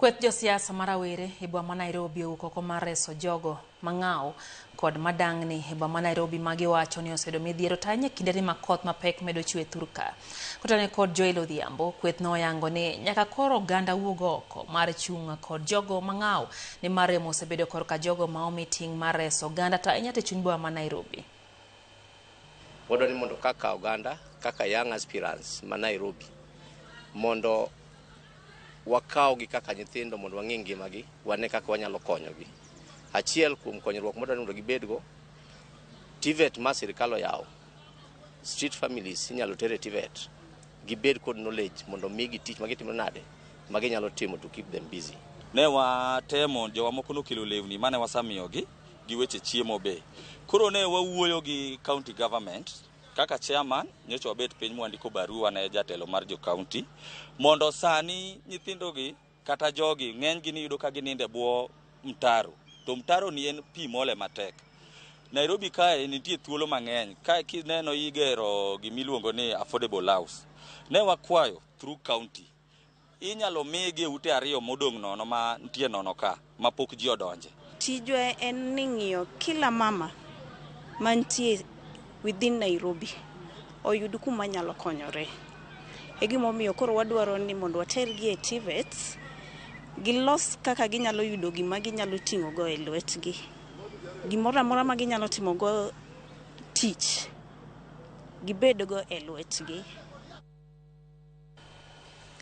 Kweth josiasa marawere e boma ma Nairobi oko mar reso jogo mang'aw kod madang'ni e boma ma Nairobi magiwacho ni osedo midhiero tanye kinde ma koth mapek medo chwe thurka. Kotane kod Joel Odhiambo, kweth no oyango ni nyaka koro oganda wuog oko mar chung' kod jogo mang'aw ni maremo osebedo korka jogo ma omi ting' mar reso oganda to ahinya e chuny boma ma Nairobi. Wadwani mondo kaka oganda, kaka young aspirants ma Nairobi, mondo wakawgi kaka nyithindo mondo wang'e ngimagi, wane kaka wanyalo konyogi. Achiel kuom konyruok modwani mondo gibedgo, TVET ma sirkal oyawo, street families inyalo tere TVET, gibed kod knowledge mondo migi tich magitimo nade, maginyalo timo to keep them busy. Ne watemo jowa moko nokelo lewni mane wasamiyogi gi weche chiemo be. Koro ne wawuoyo gi county government kaka chairman nyocha wabet piny mwandiko barua ne jatelo mar jo county mondo sani nyithindogi kata jogi ng'enygi ni yudo ka gininde bwo mtaro. To mtaro ni en pi mole matek. Nairobi kae nitie thuolo mang'eny. Kae kineno igero gimiluongo ni affordable house. Ne wakwayo through county. Inyalo migi ute ariyo modong' nono ma nitie nono ka mapok ji odonje. Tijwe en ni ng'iyo kila mama mantie within Nairobi oyud kuma nyalo konyore. E gimomiyo koro wadwaro ni mondo watergi e TVET gilos kaka ginyalo yudo gima ginyalo ting'o go e lwetgi. Gimoro amora ma ginyalo timo go tich gibedgo e lwetgi.